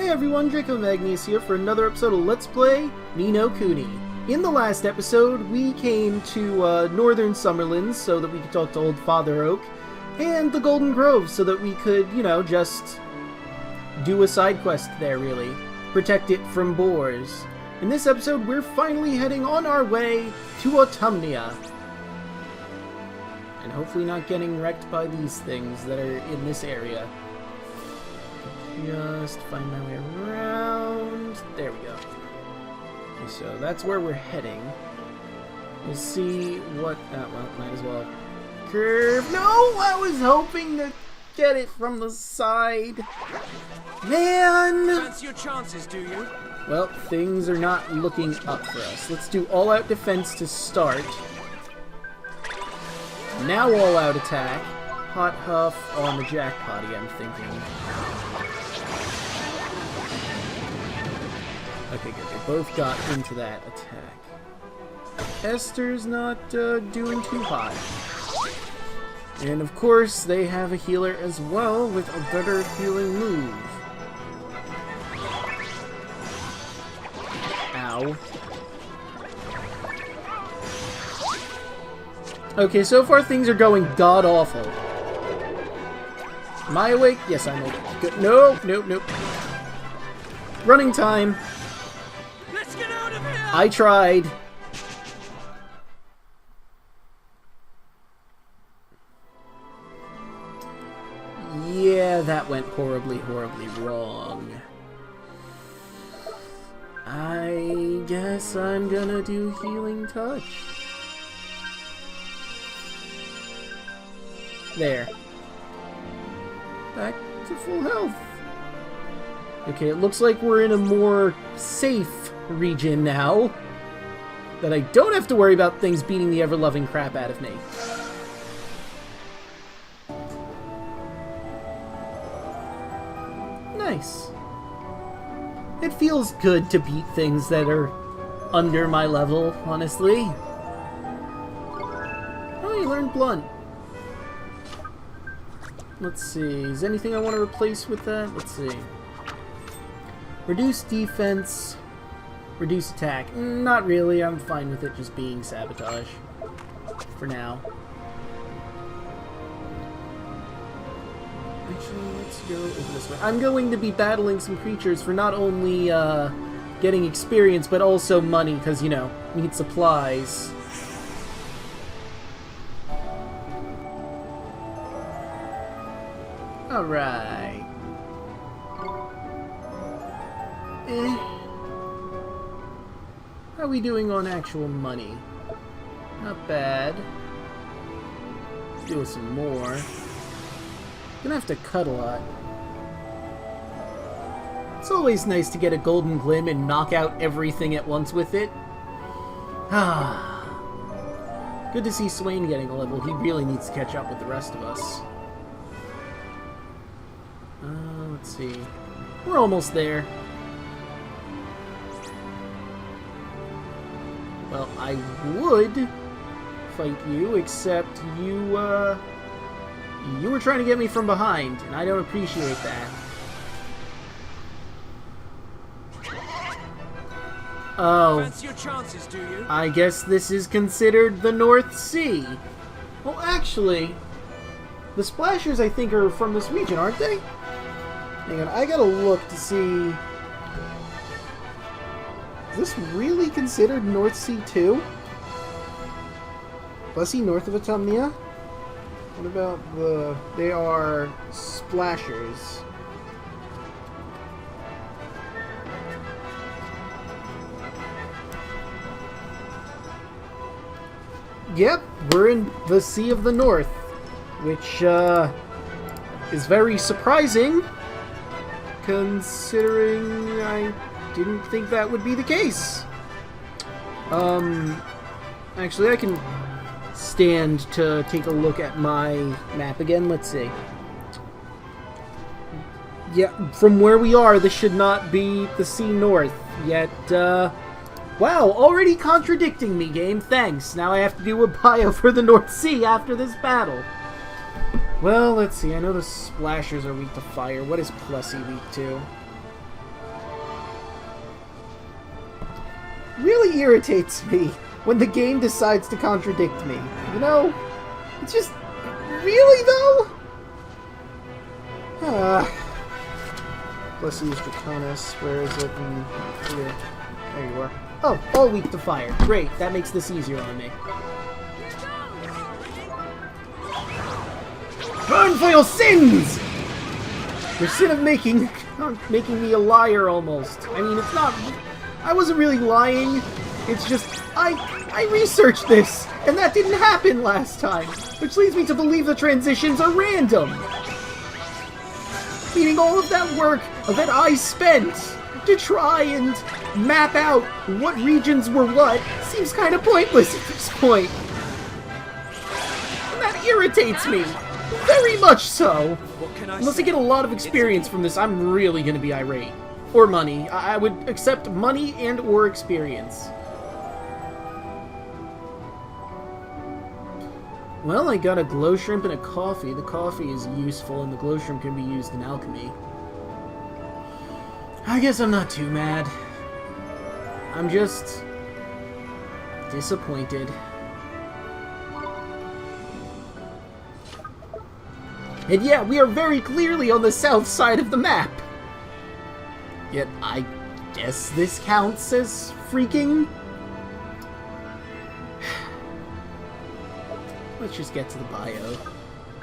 Hey everyone, Draco Magnius here for another episode of Let's Play Ni no Kuni. In the last episode, we came to Northern Summerlands so that we could talk to Old Father Oak, and the Golden Grove so that we could, you know, just do a side quest there, really. Protect it from boars. In this episode, we're finally heading on our way to Autumnia. And hopefully not getting wrecked by these things that are in this area. Just find my way around. There we go. So that's where we're heading. We'll see what... well, might as well curve. No! I was hoping to get it from the side. Man! Fancy your chances, do you? Well, things are not looking up for us. Let's do all-out defense to start. Now all-out attack. Hot Huff on the Jackpotty, I'm thinking. Okay, good. They both got into that attack. Esther's not doing too hot. And of course, they have a healer as well with a better healing move. Ow. Okay, so far things are going god-awful. Am I awake? Yes, I'm awake. Good. Nope, nope, nope. Running time. Let's get out of here! I tried. Yeah, that went horribly, horribly wrong. I guess I'm gonna do Healing Touch. There. Back to full health. Okay, it looks like we're in a more safe region now. That I don't have to worry about things beating the ever-loving crap out of me. Nice. It feels good to beat things that are under my level, honestly. Oh, you learned Blunt. Let's see, is there anything I want to replace with that? Let's see. Reduce defense, reduce attack. Not really, I'm fine with it just being sabotage. For now. Actually, let's go over this way. I'm going to be battling some creatures for not only getting experience, but also money, because, you know, we need supplies. Alright. How are we doing on actual money? Not bad. Let's do some more. Gonna have to cut a lot. It's always nice to get a golden glim and knock out everything at once with it. Ah. Good to see Swain getting a level. He really needs to catch up with the rest of us. Let's see. We're almost there. Well, I would fight you, except you were trying to get me from behind, and I don't appreciate that. Oh. Fancy your chances, do you? I guess this is considered the North Sea. Well, actually, the Splashers, I think, are from this region, aren't they? Hang on, I gotta look to see... Is this really considered North Sea 2? Bussy north of Autumnia? What about the... They are Splashers. Yep, we're in the Sea of the North, which is very surprising, considering I didn't think that would be the case. Actually, I can stand to take a look at my map again. Let's see. Yeah, from where we are, this should not be the Sea North, yet, wow, already contradicting me, game. Thanks. Now I have to do a bio for the North Sea after this battle. Well, let's see. I know the Splashers are weak to fire. What is Plessy weak to? really irritates me when the game decides to contradict me. You know? It's just... Really, though? Let's use Draconis. Where is it? Here. There you are. Oh, all weak to fire. Great, that makes this easier on me. Burn for your sins! Your sin of making me a liar, almost. I mean, it's not... I wasn't really lying. It's just... I researched this, and that didn't happen last time. Which leads me to believe the transitions are random. Meaning all of that work that I spent to try and map out what regions were what seems kind of pointless at this point. And that irritates me. Very much so. What can I Unless say? I get a lot of experience from this, I'm really gonna be irate. Or money. I would accept money and or experience. Well, I got a glow shrimp and a coffee. The coffee is useful and the glow shrimp can be used in alchemy. I guess I'm not too mad. I'm just... disappointed. And yeah, we are very clearly on the south side of the map. Yet, I guess this counts as freaking... Let's just get to the bio.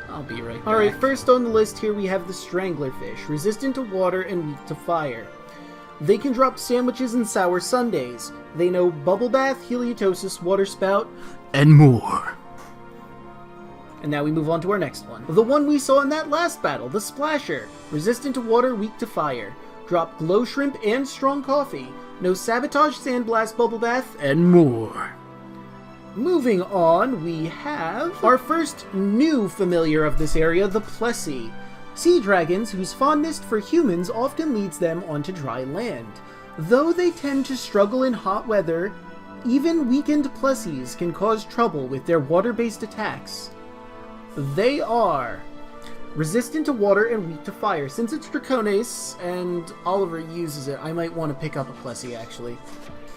I'll be right back. Alright, first on the list here we have the Stranglerfish, resistant to water and weak to fire. They can drop sandwiches and sour sundaes. They know bubble bath, heliotosis, water spout, and more. And now we move on to our next one. The one we saw in that last battle, the Splasher. Resistant to water, weak to fire. Drop glow shrimp and strong coffee. No sabotage, sandblast, bubble bath, and more. Moving on, we have our first new familiar of this area, the Plessy. Sea dragons whose fondness for humans often leads them onto dry land. Though they tend to struggle in hot weather, even weakened Plessies can cause trouble with their water-based attacks. They are resistant to water and weak to fire. Since it's Draconis and Oliver uses it, I might want to pick up a Plessy, actually.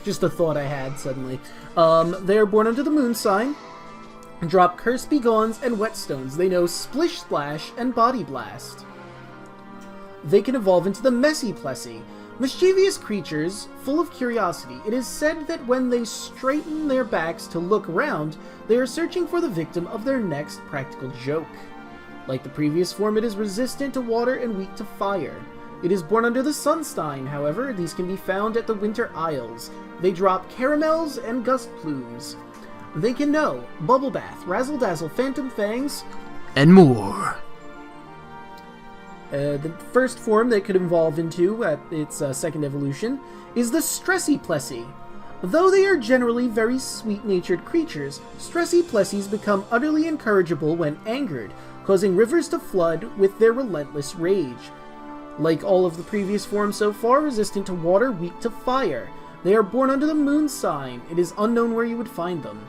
Just a thought I had suddenly. They are born under the moon sign. Drop Curse Begons and Whetstones. They know Splish Splash and Body Blast. They can evolve into the Messy Plessy. Mischievous creatures, full of curiosity. It is said that when they straighten their backs to look around, they are searching for the victim of their next practical joke. Like the previous form, it is resistant to water and weak to fire. It is born under the Sunstein, however. These can be found at the Winter Isles. They drop caramels and gust plumes. They can know Bubble Bath, Razzle Dazzle, Phantom Fangs, and more. The first form that could evolve into at its second evolution is the Stressy Plessy. Though they are generally very sweet-natured creatures, Stressy Plessies become utterly incorrigible when angered, causing rivers to flood with their relentless rage. Like all of the previous forms so far, resistant to water, weak to fire. They are born under the moon sign. It is unknown where you would find them.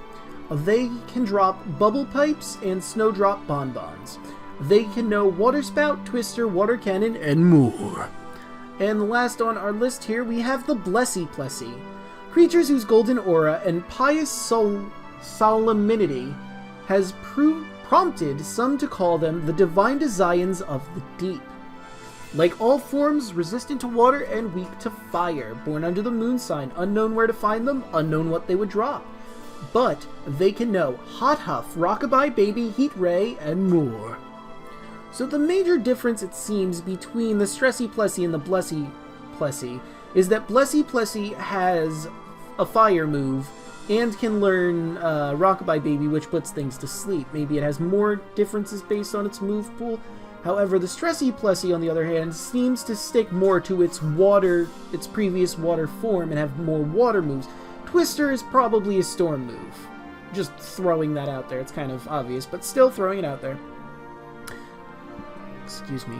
They can drop bubble pipes and snowdrop bonbons. They can know water spout, twister, water cannon, and more. And last on our list here, we have the Blessy Plessy. Creatures whose golden aura and pious solemnity has prompted some to call them the divine desires of the deep. Like all forms, resistant to water and weak to fire. Born under the moon sign, unknown where to find them, unknown what they would drop. But they can know Hot Huff, Rockabye Baby, Heat Ray, and more. So the major difference, it seems, between the Stressy Plessy and the Blessy Plessy is that Blessy Plessy has a fire move and can learn Rockabye Baby, which puts things to sleep. Maybe it has more differences based on its move pool. However, the Stressy Plessy, on the other hand, seems to stick more to its previous water form and have more water moves. Twister is probably a storm move. Just throwing that out there. It's kind of obvious, but still throwing it out there. Excuse me,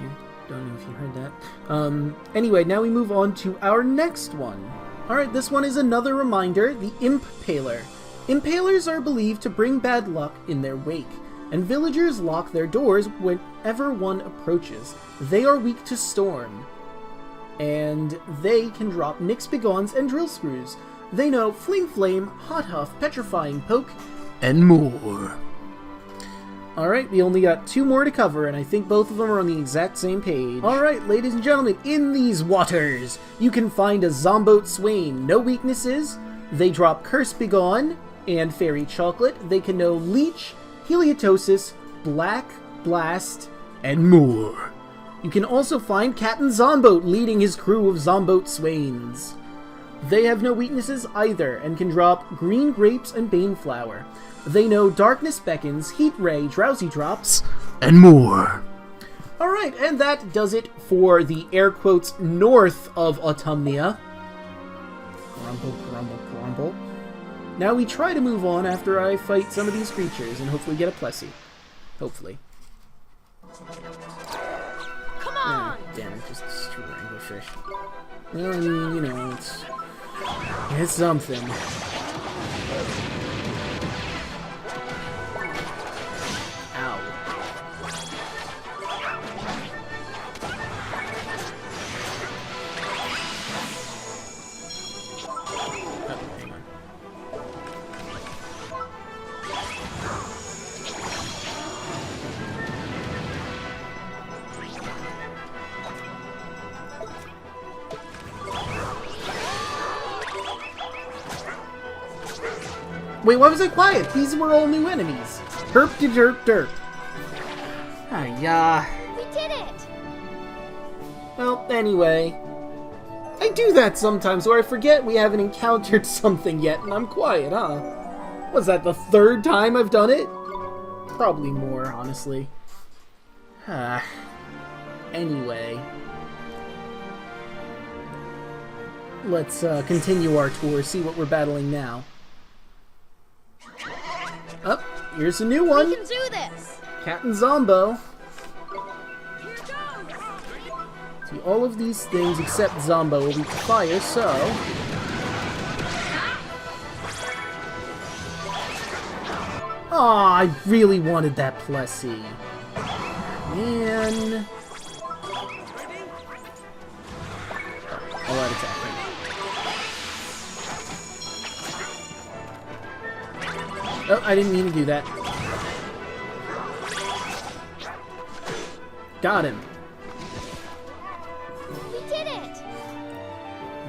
don't know if you heard that. Anyway, now we move on to our next one. Alright, this one is another reminder, the Impaler. Impalers are believed to bring bad luck in their wake, and villagers lock their doors whenever one approaches. They are weak to storm, and they can drop Nyx Begons and Drill Screws. They know Fling Flame, Hot Huff, Petrifying Poke, and more. Alright, we only got 2 more to cover, and I think both of them are on the exact same page. Alright, ladies and gentlemen, in these waters, you can find a Zomboat Swain. No weaknesses. They drop Curse Begone and Fairy Chocolate. They can know Leech, Heliatosis, Black, Blast, and more. You can also find Captain Zomboat leading his crew of Zomboat Swains. They have no weaknesses either, and can drop Green Grapes and Baneflower. They know Darkness Beckons, Heat Ray, Drowsy Drops, and more. Alright, and that does it for the air quotes north of Autumnia. Grumble, grumble, grumble. Now we try to move on after I fight some of these creatures and hopefully get a Plessy. Hopefully. Come on! Damn it, just destroy Anglerfish. Well, I mean, you know, it's something. Ow. Oh, hang on. Wait, why was I quiet? These were all new enemies. Herp de derp derp. Ah, We did it! well, anyway. I do that sometimes where I forget we haven't encountered something yet and I'm quiet, huh? Was that the 3rd time I've done it? Probably more, honestly. Anyway. Let's continue our tour, see what we're battling now. Oh, here's a new one. We can do this! Captain Zombo. See, all of these things except Zombo will be fire, so... Aw, I really wanted that Plessy. Man... All out attack. Oh, I didn't mean to do that. Got him. We did it!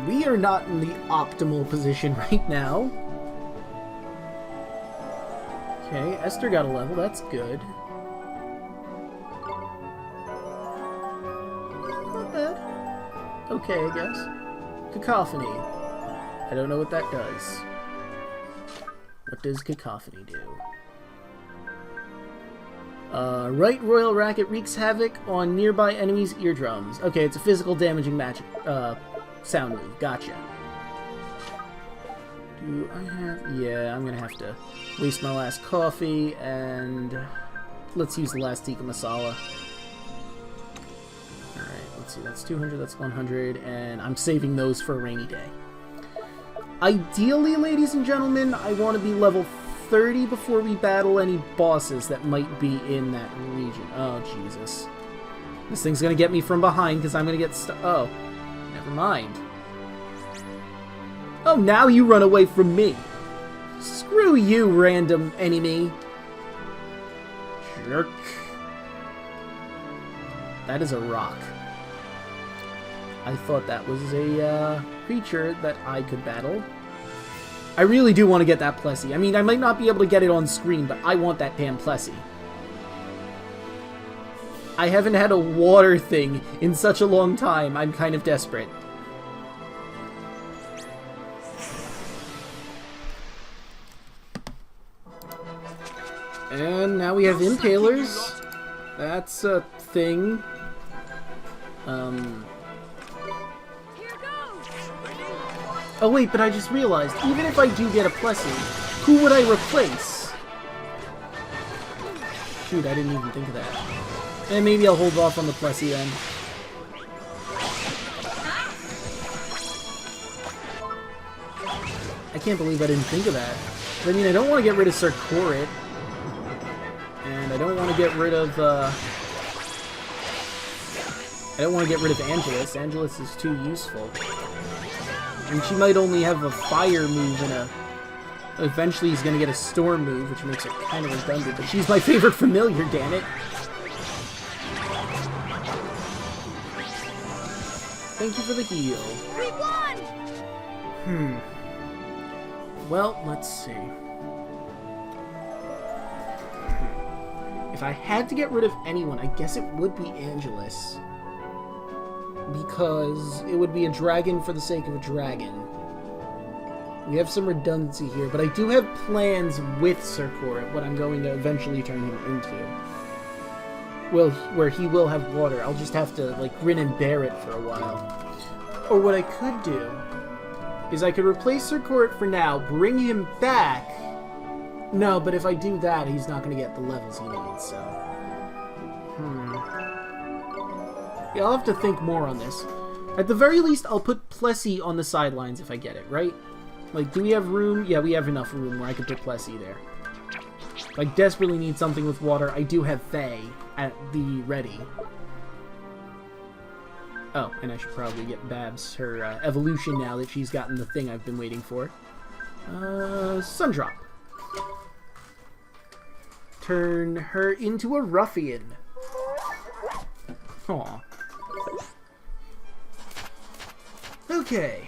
We are not in the optimal position right now. Okay, Esther got a level, that's good. Not bad. Okay, I guess. Cacophony. I don't know what that does. What does Cacophony do? Right Royal Racket wreaks havoc on nearby enemies' eardrums. Okay, it's a physical damaging magic sound move. Gotcha. Do I have... Yeah, I'm gonna have to waste my last coffee, and let's use the last tikka masala. Alright, let's see. That's 200, that's 100, and I'm saving those for a rainy day. Ideally, ladies and gentlemen, I want to be level 30 before we battle any bosses that might be in that region. Oh, Jesus. This thing's gonna get me from behind because I'm gonna get stuck. Oh, never mind. Oh, now you run away from me. Screw you, random enemy. Jerk. That is a rock. I thought that was a creature that I could battle. I really do want to get that Plessy. I mean, I might not be able to get it on screen, but I want that damn Plessy. I haven't had a water thing in such a long time. I'm kind of desperate. And now we have Impalers. That's a thing. Oh wait, but I just realized, even if I do get a Plessy, who would I replace? Shoot, I didn't even think of that. And maybe I'll hold off on the Plessy then. I can't believe I didn't think of that. I mean, I don't want to get rid of Sir Korit. And I don't want to get rid of, I don't want to get rid of Angelus. Angelus is too useful. And she might only have a fire move and a... Eventually he's gonna get a storm move, which makes it kind of redundant, but she's my favorite familiar, damn it. Thank you for the heal. We won! Well, let's see. If I had to get rid of anyone, I guess it would be Angelus. Because it would be a dragon for the sake of a dragon. We have some redundancy here, but I do have plans with Sir Coret, what I'm going to eventually turn him into. Well, where he will have water. I'll just have to, like, grin and bear it for a while. Or what I could do is I could replace Sir Coret for now, bring him back. No, but if I do that, he's not going to get the levels he needs, so... Yeah, I'll have to think more on this. At the very least, I'll put Plessy on the sidelines if I get it, right? Like, do we have room? Yeah, we have enough room where I could put Plessy there. If I desperately need something with water, I do have Faye at the ready. Oh, and I should probably get Babs her evolution now that she's gotten the thing I've been waiting for. Sundrop. Turn her into a ruffian. Aw. Okay.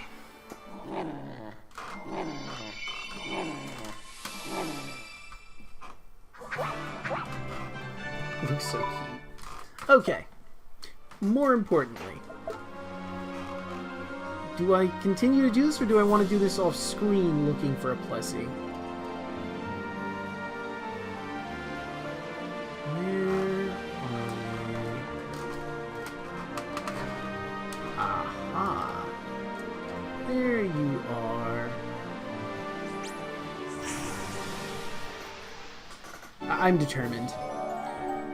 Looks so cute. Okay. More importantly, do I continue to do this, or do I want to do this off screen looking for a Plessy? Where are you? Aha. There you are. I'm determined.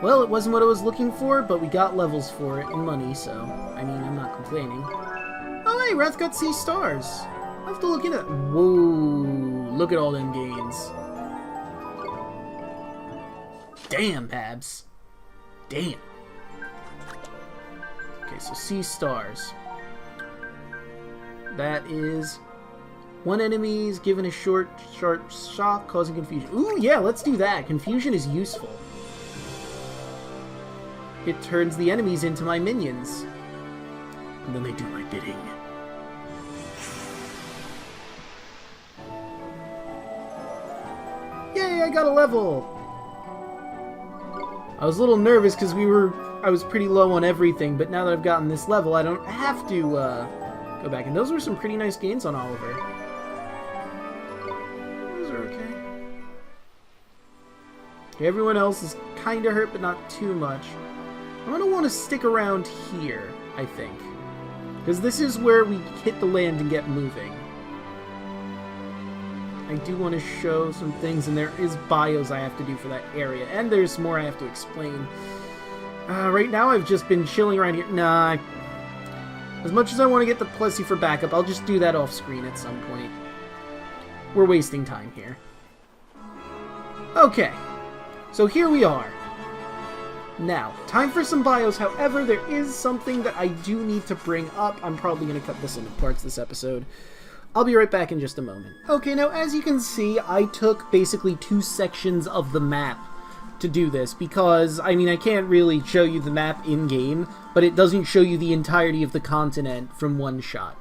Well, it wasn't what I was looking for, but we got levels for it and money, so, I mean, I'm not complaining. Oh, hey, Wrath got C stars. I'll have to look into that. Whoa, look at all them gains. Damn, Babs. Damn. Okay, so C stars. That is... one enemy is given a short, sharp shock, causing confusion. Ooh, yeah, let's do that. Confusion is useful. It turns the enemies into my minions. And then they do my bidding. Yay, I got a level! I was a little nervous because I was pretty low on everything, but now that I've gotten this level, I don't have to go back. And those were some pretty nice gains on Oliver. Those are okay. Okay, everyone else is kind of hurt, but not too much. I'm going to want to stick around here, I think. Because this is where we hit the land and get moving. I do want to show some things, and there is bios I have to do for that area. And there's more I have to explain. Right now I've just been chilling around here. Nah. As much as I want to get the Plessy for backup, I'll just do that off screen at some point. We're wasting time here. Okay. So here we are. Now, time for some bios. However, there is something that I do need to bring up. I'm probably going to cut this into parts this episode. I'll be right back in just a moment. Okay, now as you can see, I took basically 2 sections of the map to do this because, I mean, I can't really show you the map in-game, but it doesn't show you the entirety of the continent from one shot.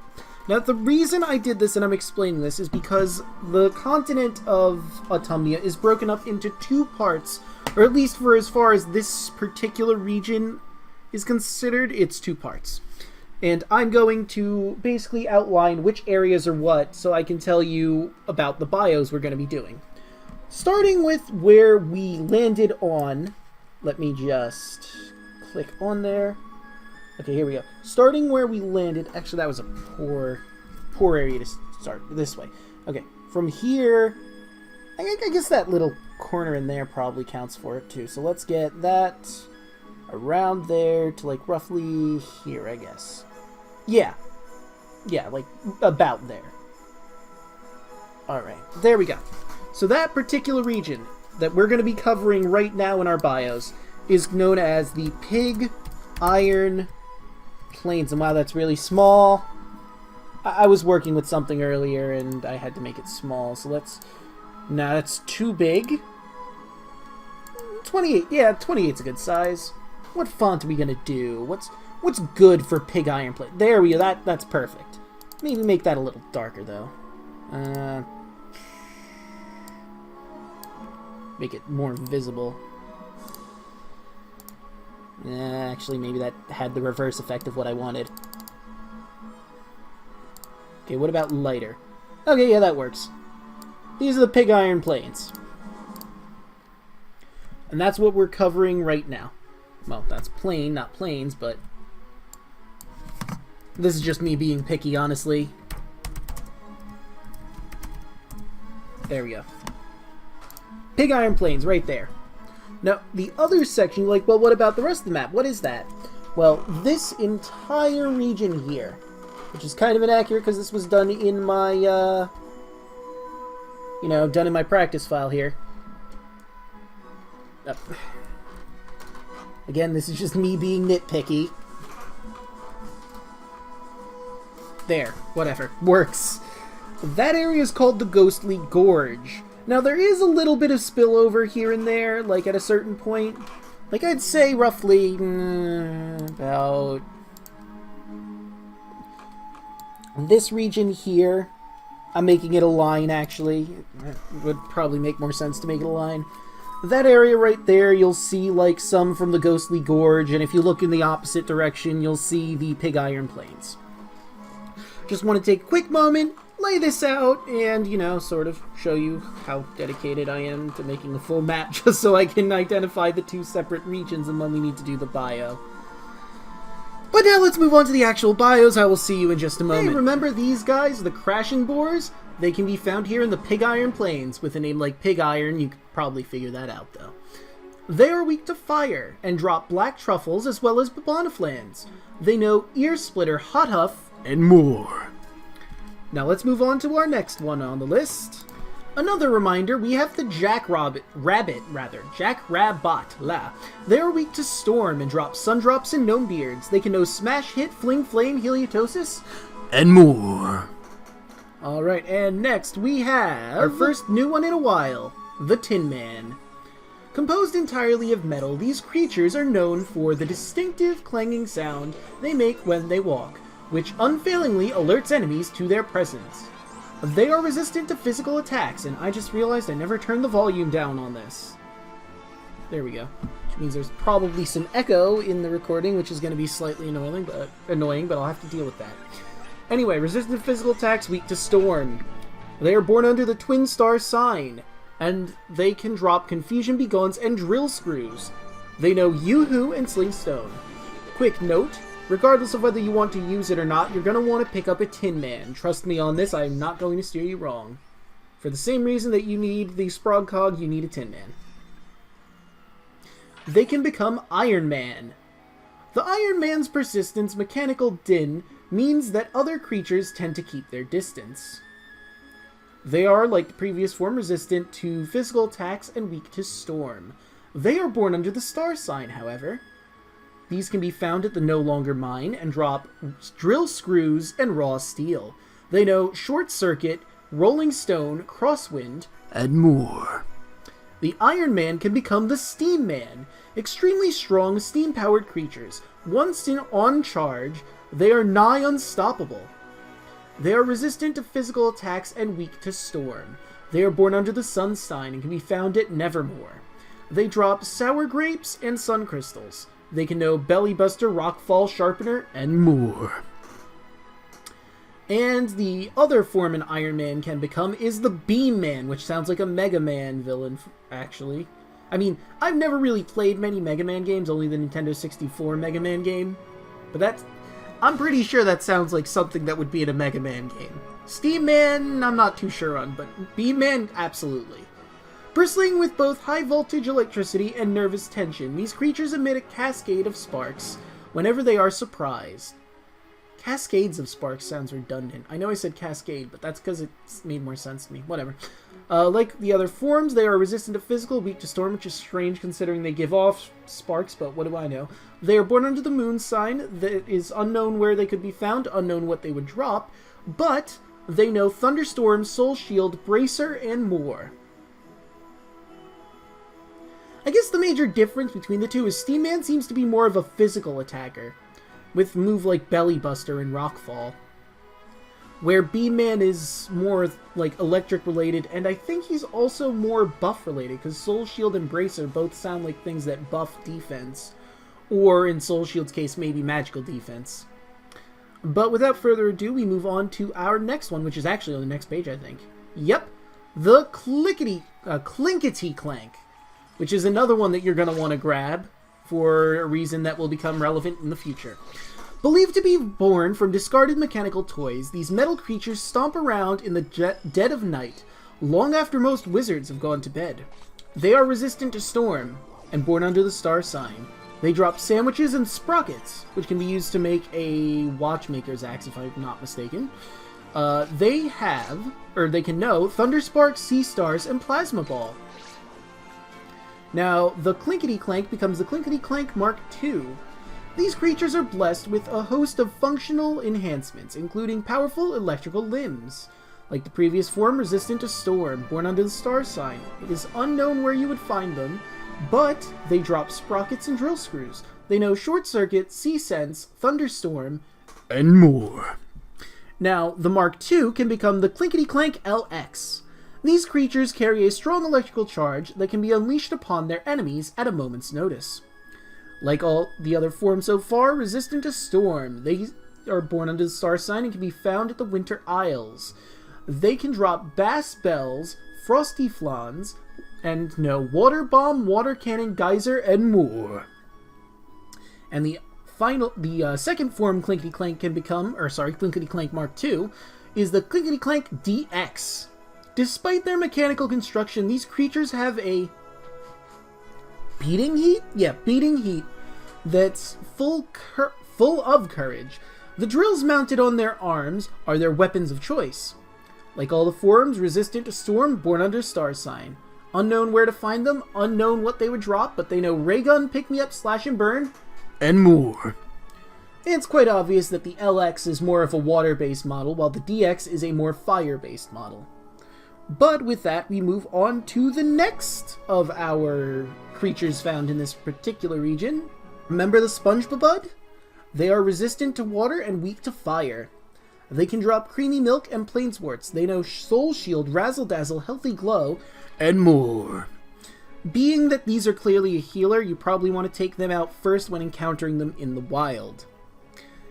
Now, the reason I did this, and I'm explaining this, is because the continent of Autumnia is broken up into 2 parts, or at least for as far as this particular region is considered, it's 2 parts. And I'm going to basically outline which areas are what, so I can tell you about the bios we're going to be doing. Starting with where we landed on, let me just click on there. Okay, here we go. Starting where we landed, actually that was a poor area to start, this way. Okay, from here, I guess that little corner in there probably counts for it too. So let's get that around there to like roughly here, I guess. Yeah, like about there. Alright, there we go. So that particular region that we're going to be covering right now in our bios is known as the Pig Iron Plains. And wow, that's really small. I was working with something earlier and I had to make it small, so let's... Nah, that's too big. 28, yeah, 28's a good size. What font are we gonna do? What's good for pig iron plate? There we go, that's perfect. Maybe make that a little darker, though. Make it more visible. Actually, maybe that had the reverse effect of what I wanted. Okay, what about lighter? Okay, yeah, that works. These are the pig iron planes. And that's what we're covering right now. Well, that's plane, not planes, but... This is just me being picky, honestly. There we go. Pig iron planes, right there. Now, the other section, you're like, well, what about the rest of the map? What is that? Well, this entire region here, which is kind of inaccurate because this was done in my, done in my practice file here. Again, this is just me being nitpicky. There, whatever. Works. That area is called the Ghostly Gorge. Now, there is a little bit of spillover here and there, like at a certain point. Like, I'd say roughly about this region here. I'm making it a line, actually. It would probably make more sense to make it a line. That area right there, you'll see, like, some from the Ghostly Gorge, and if you look in the opposite direction, you'll see the pig iron plains. Just want to take a quick moment, lay this out, and, sort of show you how dedicated I am to making a full map, just so I can identify the two separate regions and when we need to do the bio. But now let's move on to the actual bios. I will see you in just a moment. Hey, remember these guys, the crashing boars? They can be found here in the Pig Iron Plains. With a name like Pig Iron, you could probably figure that out, though. They are weak to fire, and drop black truffles as well as babonaflans. They know Ear Splitter, Hot Huff, and more. Now let's move on to our next one on the list. Another reminder, we have the Jackrabbit. They are weak to storm and drop Sundrops and Gnome Beards. They can know Smash Hit, Fling Flame, Heliotosis, and more. Alright, and next we have our first new one in a while, the Tin Man. Composed entirely of metal, these creatures are known for the distinctive clanging sound they make when they walk, which unfailingly alerts enemies to their presence. They are resistant to physical attacks, and I just realized I never turned the volume down on this. There we go. Which means there's probably some echo in the recording, which is going to be slightly annoying, but I'll have to deal with that. Anyway, resistant to physical attacks, weak to storm. They are born under the Twin Star sign, and they can drop Confusion Beguns and Drill Screws. They know Yoo-Hoo and Sling Stone. Quick note, regardless of whether you want to use it or not, you're going to want to pick up a Tin Man. Trust me on this, I'm not going to steer you wrong. For the same reason that you need the Sprogcog, you need a Tin Man. They can become Iron Man. The Iron Man's persistence mechanical din means that other creatures tend to keep their distance. They are, like the previous form, resistant to physical attacks and weak to storm. They are born under the star sign, however. These can be found at the No Longer Mine and drop Drill Screws and Raw Steel. They know Short Circuit, Rolling Stone, Crosswind, and more. The Iron Man can become the Steam Man. Extremely strong steam-powered creatures. Once on charge, they are nigh unstoppable. They are resistant to physical attacks and weak to storm. They are born under the Sun sign and can be found at Nevermore. They drop Sour Grapes and Sun Crystals. They can know Bellybuster, Rockfall, Sharpener, and more. And the other form an Iron Man can become is the Beam Man, which sounds like a Mega Man villain, actually. I mean, I've never really played many Mega Man games, only the Nintendo 64 Mega Man game. But I'm pretty sure that sounds like something that would be in a Mega Man game. Steam Man, I'm not too sure on, but Beam Man, absolutely. Bristling with both high-voltage electricity and nervous tension, these creatures emit a cascade of sparks whenever they are surprised. Cascades of sparks sounds redundant. I know I said cascade, but that's because it's made more sense to me. Whatever. Like the other forms, they are resistant to physical, weak to storm, which is strange considering they give off sparks, but what do I know? They are born under the moon sign. That is unknown where they could be found, unknown what they would drop. but they know Thunderstorm, Soul Shield, Bracer, and more. I guess the major difference between the two is Steam Man seems to be more of a physical attacker, with a move like Belly Buster and Rockfall, where Beam Man is more like electric related, and I think he's also more buff related, because Soul Shield and Bracer both sound like things that buff defense, or in Soul Shield's case, maybe magical defense. But without further ado, we move on to our next one, which is actually on the next page, I think. Yep, the Clinkety Clank, which is another one that you're going to want to grab for a reason that will become relevant in the future. Believed to be born from discarded mechanical toys, these metal creatures stomp around in the dead of night, long after most wizards have gone to bed. They are resistant to storm, and born under the star sign. They drop sandwiches and sprockets, which can be used to make a watchmaker's axe, if I'm not mistaken. They can know Thunderspark, Sea Stars, and Plasma Ball. Now, the Clinkety Clank becomes the Clinkety Clank Mark II. These creatures are blessed with a host of functional enhancements, including powerful electrical limbs. Like the previous form, resistant to storm, born under the star sign. It is unknown where you would find them, but they drop sprockets and drill screws. They know Short Circuit, Sea Sense, Thunderstorm, and more. Now, the Mark II can become the Clinkety Clank LX. These creatures carry a strong electrical charge that can be unleashed upon their enemies at a moment's notice. Like all the other forms so far, resistant to storm. They are born under the star sign and can be found at the Winter Isles. They can drop Bass Bells, Frosty Flans, and Water Bomb, Water Cannon, Geyser, and more. And the second form Clinkety Clank can become, Clinkety Clank Mark II, is the Clinkety Clank DX. Despite their mechanical construction, these creatures have a beating heat? Yeah, beating heat that's full of courage. The drills mounted on their arms are their weapons of choice. Like all the forms, resistant to storm, born under star sign. Unknown where to find them, unknown what they would drop, but they know ray gun, pick me up, slash and burn, and more. And it's quite obvious that the LX is more of a water-based model, while the DX is a more fire-based model. But with that, we move on to the next of our creatures found in this particular region. Remember the SpongeBob? They are resistant to water and weak to fire. They can drop Creamy Milk and Plainsworts. They know Soul Shield, Razzle Dazzle, Healthy Glow, and more. Being that these are clearly a healer, you probably want to take them out first when encountering them in the wild.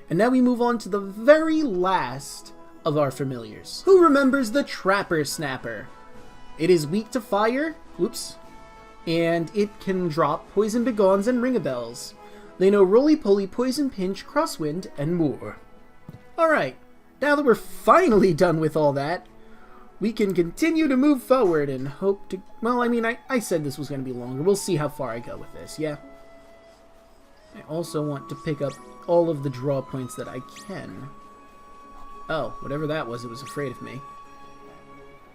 And now we move on to the very last of our familiars. Who remembers the Trapper Snapper? It is weak to fire, and it can drop Poison Begons and Ring-a-Bells. They know Roly-Poly, Poison Pinch, Crosswind, and more. Alright, now that we're finally done with all that, we can continue to move forward and hope to... Well, I mean, I said this was going to be longer. We'll see how far I go with this, yeah? I also want to pick up all of the draw points that I can. Oh, whatever that was, it was afraid of me.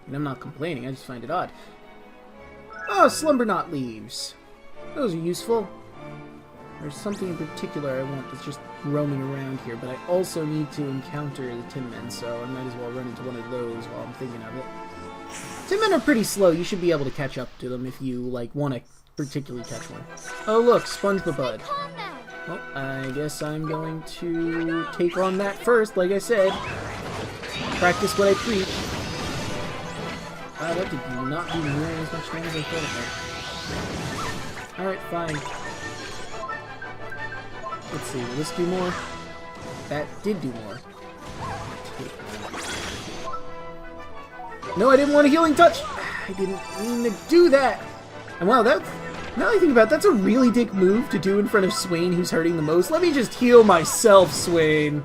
And I'm not complaining, I just find it odd. Oh, Slumber Knot leaves. Those are useful. There's something in particular I want that's just roaming around here, but I also need to encounter the Tin Men, so I might as well run into one of those while I'm thinking of it. Tin Men are pretty slow. You should be able to catch up to them if you, want to particularly catch one. Oh, look, SpongeBob. Well, I guess I'm going to take on that first, like I said. Practice what I preach. Wow, that did not do nearly as much damage as I thought it would. Alright, fine. Let's see, will this do more? That did do more. No, I didn't want a healing touch! I didn't mean to do that! And wow, now that I think about it, that's a really dick move to do in front of Swain, who's hurting the most. Let me just heal myself, Swain!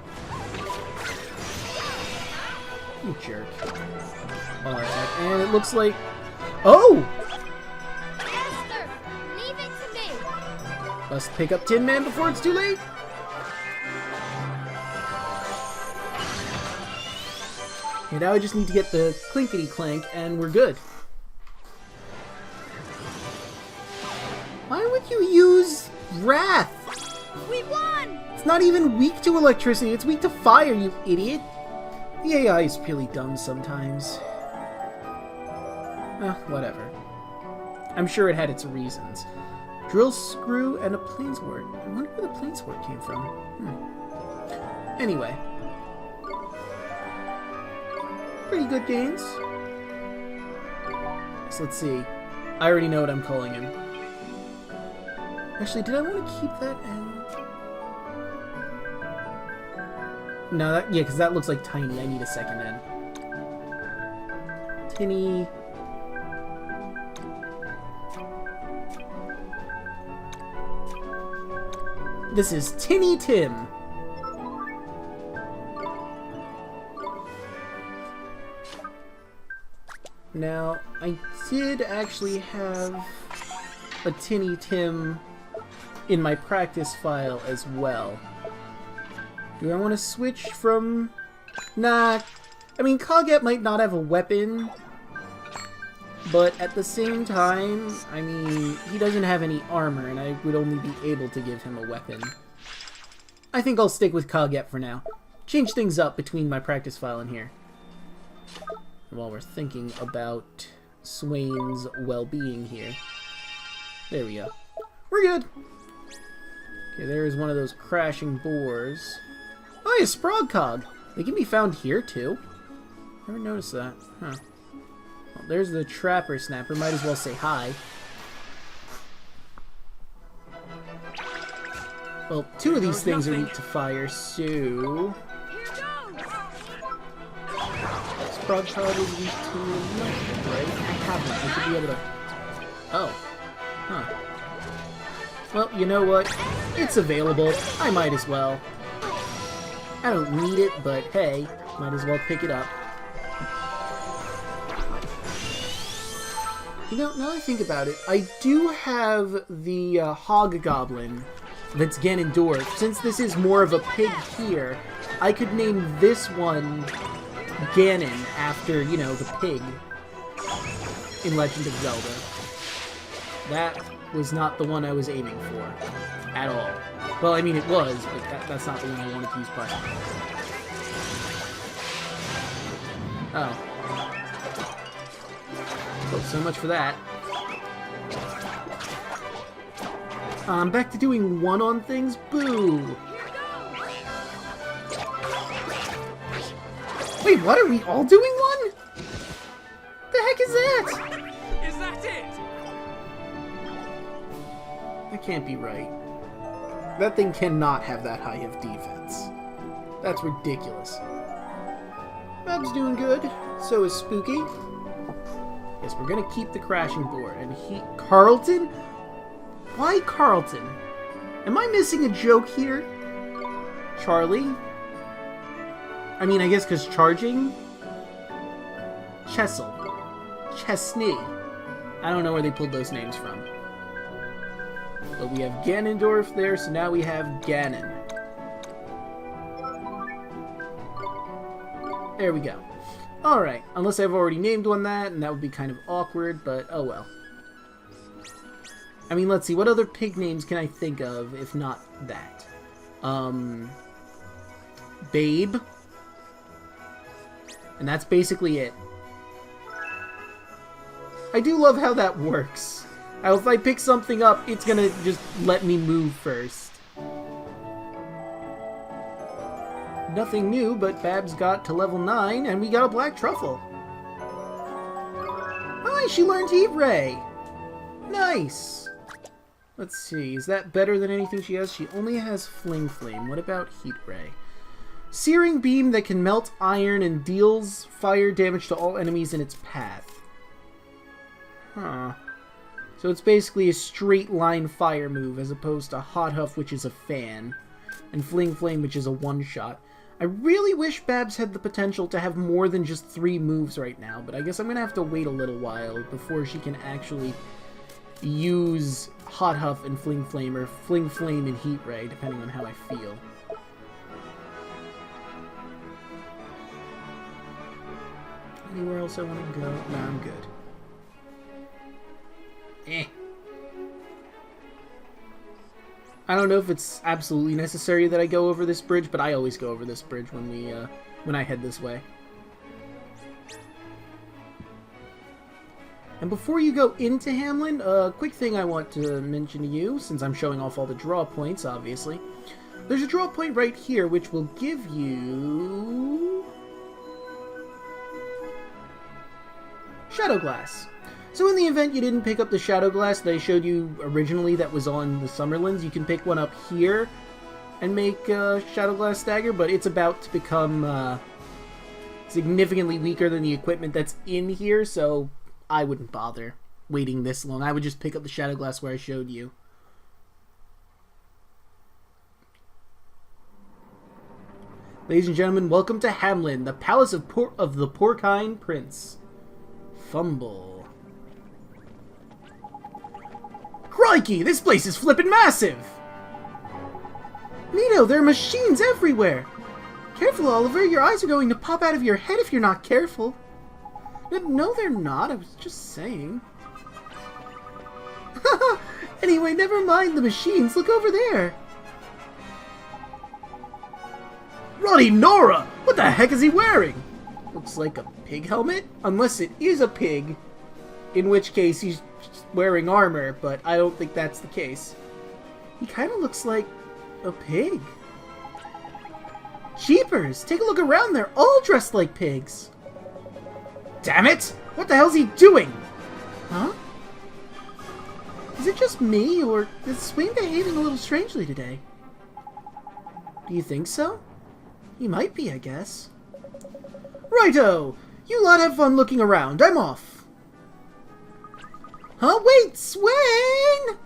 You jerk. And it looks like... Oh! Esther, leave it to me. Must pick up Tin Man before it's too late. And now I just need to get the Clinkety Clank and we're good. Why would you use Wrath? We won! It's not even weak to electricity, it's weak to fire, you idiot. The AI is really dumb sometimes. Whatever. I'm sure it had its reasons. Drill screw and a planesword. I wonder where the planesword came from. Anyway. Pretty good games. So let's see. I already know what I'm calling him. Actually, did I want to keep that in? No, yeah, because that looks like Tiny. I need a second N. Tinny. This is Tinny Tim. Now, I did actually have a Tinny Tim in my practice file as well. Do I want to switch from... Nah. I mean, Coget might not have a weapon, but at the same time, I mean, he doesn't have any armor, and I would only be able to give him a weapon. I think I'll stick with Coget for now. Change things up between my practice file and here. While we're thinking about Swain's well-being here. There we go. We're good! Okay, there's one of those crashing boars. Oh, yeah, Sprogcog! They can be found here, too. Never noticed that. Huh. Well, there's the Trapper Snapper. Might as well say hi. Well, two of these things are weak to fire, so... Sprogcog is weak to nothing, right? I haven't. I should be able to... Oh. Huh. Well, you know what? It's available. I might as well. I don't need it, but hey, might as well pick it up. You know, now I think about it, I do have the Hoggoblin that's Ganondorf. Since this is more of a pig here, I could name this one Ganon after, you know, the pig in Legend of Zelda. That was not the one I was aiming for at all. Well, I mean, it was, but that's not the one I wanted to use plastic. Oh. Well, so much for that. I'm back to doing one on things? Boo! Wait, what? Are we all doing one? The heck is that? Is that it? That can't be right. That thing cannot have that high of defense. That's ridiculous. Bob's doing good. So is Spooky. Yes, we're gonna keep the crashing board. And Carlton? Why Carlton? Am I missing a joke here? Charlie? I mean, I guess because charging? Chessel. Chesney. I don't know where they pulled those names from. But we have Ganondorf there, so now we have Ganon. There we go. Alright, unless I've already named one that, and that would be kind of awkward, but oh well. I mean, let's see, what other pig names can I think of, if not that? Babe. And that's basically it. I do love how that works. If I pick something up, it's gonna just let me move first. Nothing new, but Babs got to level 9, and we got a black truffle. Hi, she learned Heat Ray! Nice! Let's see, is that better than anything she has? She only has Fling Flame. What about Heat Ray? Searing Beam that can melt iron and deals fire damage to all enemies in its path. Huh. So it's basically a straight line fire move as opposed to Hot Huff, which is a fan, and Fling Flame, which is a one-shot. I really wish Babs had the potential to have more than just 3 moves right now, but I guess I'm going to have to wait a little while before she can actually use Hot Huff and Fling Flame, or Fling Flame and Heat Ray, depending on how I feel. Anywhere else I want to go? No, I'm good. I don't know if it's absolutely necessary that I go over this bridge, but I always go over this bridge when I head this way. And before you go into Hamlin, a quick thing I want to mention to you, since I'm showing off all the draw points, obviously. There's a draw point right here, which will give you... Shadow Glass. So in the event you didn't pick up the Shadow Glass that I showed you originally that was on the Summerlands, you can pick one up here and make Shadow Glass Dagger, but it's about to become significantly weaker than the equipment that's in here, so I wouldn't bother waiting this long. I would just pick up the Shadow Glass where I showed you. Ladies and gentlemen, welcome to Hamlin, the palace of the Porcine Prince. Fumble. Crikey, this place is flippin' massive! Nito, there are machines everywhere! Careful, Oliver, your eyes are going to pop out of your head if you're not careful. No, they're not, I was just saying. Anyway, never mind the machines, look over there! Roddy Nora! What the heck is he wearing? Looks like a pig helmet? Unless it is a pig. In which case he's just wearing armor, but I don't think that's the case. He kind of looks like a pig. Jeepers! Take a look around, they're all dressed like pigs. Damn it! What the hell's he doing? Huh? Is it just me, or is Swain behaving a little strangely today? Do you think so? He might be, I guess. Righto! You lot have fun looking around. I'm off. Huh? Wait! Swain!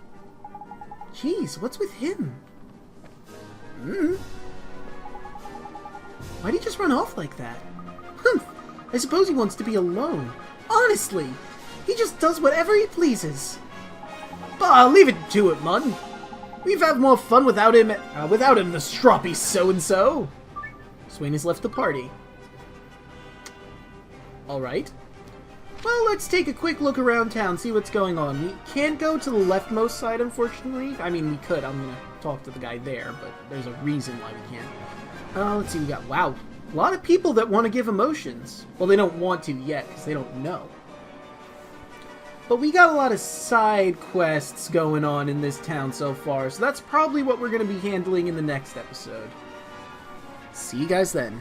Jeez, what's with him? Why'd he just run off like that? Humph! I suppose he wants to be alone. Honestly! He just does whatever he pleases. Bah, leave it to it, Mun. We've had more fun without him, the stroppy so-and-so. Swain has left the party. Alright. Well, let's take a quick look around town, see what's going on. We can't go to the leftmost side, unfortunately. I mean, we could. I'm going to talk to the guy there, but there's a reason why we can't. Let's see, we got, wow, a lot of people that want to give emotions. Well, they don't want to yet, because they don't know. But we got a lot of side quests going on in this town so far, so that's probably what we're going to be handling in the next episode. See you guys then.